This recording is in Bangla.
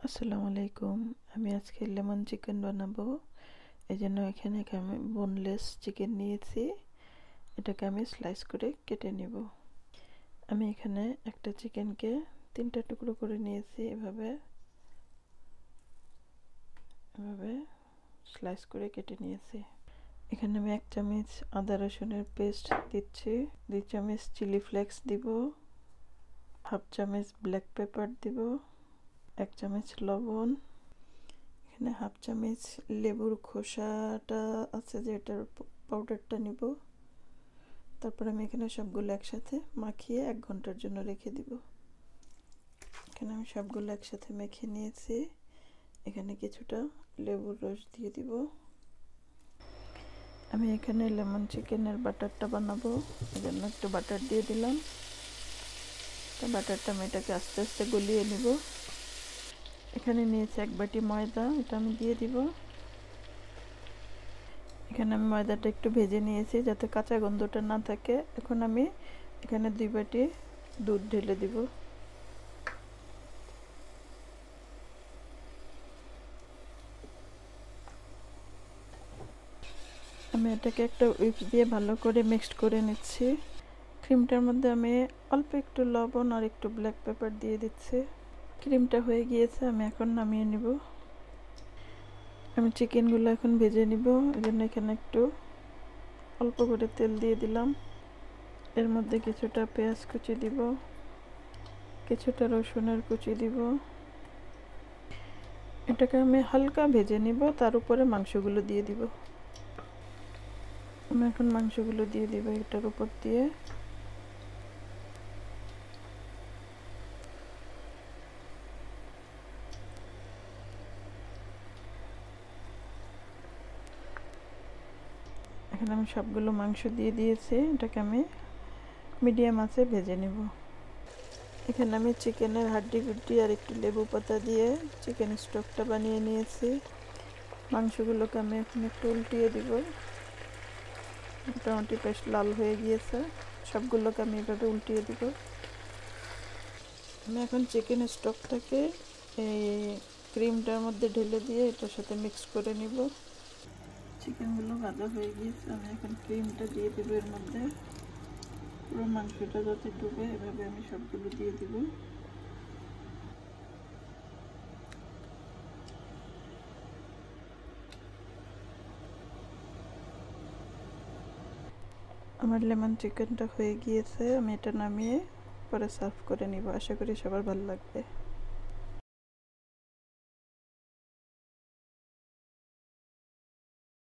আসসালামু আলাইকুম। আমি আজকে লেমন চিকেন বানাবো। এজন্য এখানে আমি বোনলেস চিকেন নিয়েছি। এটাকে আমি স্লাইস করে কেটে নেব। আমি এখানে একটা চিকেনকে 3টা টুকরো করে নিয়েছি। এভাবে স্লাইস করে কেটে নিয়েছি। এখানে আমি 1 চামচ আদা রসুনের পেস্ট দিচ্ছি, 2 চামচ চিলি ফ্লেক্স দিব, 1/2 চামচ ব্ল্যাক পেপার দিব, 1 চামচ লবণ, এখানে 1/2 চামচ লেবুর খোসাটা আছে যে এটার পাউডারটা নিব। তারপর আমি এখানে সবগুলো একসাথে মাখিয়ে 1 ঘন্টার জন্য রেখে দিব। এখানে আমি সবগুলো একসাথে মেখে নিয়েছি। এখানে কিছুটা লেবুর রস দিয়ে দিব। আমি এখানে লেমন চিকেনের বাটারটা বানাবো, এজন্য একটু বাটার দিয়ে দিলাম। তো বাটারটা আমি এটাকে আস্তে আস্তে গলিয়ে নিব। এখানে নিয়েছি 1 বাটি ময়দা, এটা আমি দিয়ে দিব। এখানে আমি ময়দাটা একটু ভেজে নিয়েছি যাতে কাঁচা গন্ধটা না থাকে। এখন আমি এখানে 2 বাটি দুধ ঢেলে দিব। আমি এটাকে একটা হুইপ দিয়ে ভালো করে মিক্সড করে নিচ্ছি। ক্রিমটার মধ্যে আমি অল্প একটু লবণ আর একটু ব্ল্যাক পেপার দিয়ে দিচ্ছি। ক্রিমটা হয়ে গিয়েছে, আমি এখন নামিয়ে নিব। আমি চিকেনগুলো এখন ভেজে নিব, এজন্য এখানে একটু অল্প করে তেল দিয়ে দিলাম। এর মধ্যে কিছুটা পেঁয়াজ কুচি দিব, কিছুটা রসুনের কুচি দিব। এটাকে আমি হালকা ভেজে নিব, তার উপরে মাংসগুলো দিয়ে দিব। আমি এখন মাংসগুলো দিয়ে দিব এটার উপর দিয়ে। এখানে আমি সবগুলো মাংস দিয়ে দিয়েছি, এটাকে আমি মিডিয়াম আঁচে ভেজে নেব। এখানে আমি চিকেনের হাড্ডি গুড্ডি আর একটু লেবু পাতা দিয়ে চিকেন স্টকটা বানিয়ে নিয়েছি। মাংসগুলোকে আমি এখন একটু উল্টিয়ে দিব। মোটামুটি বেশ লাল হয়ে গিয়েছে, সবগুলোকে আমি এভাবে উল্টিয়ে দিব। আমি এখন চিকেন স্টকটাকে এই ক্রিমটার মধ্যে ঢেলে দিয়ে এটার সাথে মিক্স করে নিব। চিকেনগুলো ভাজা হয়ে গিয়েছে, আমি এখন ক্রিমটা দিয়ে দেবো এর মধ্যে। পুরো মাংসটা যাতে ডুবে এভাবে আমি সবগুলো দিয়ে দিব। আমার লেমন চিকেনটা হয়ে গিয়েছে, আমি এটা নামিয়ে পরে সার্ভ করে নিব। আশা করি সবার ভালো লাগবে।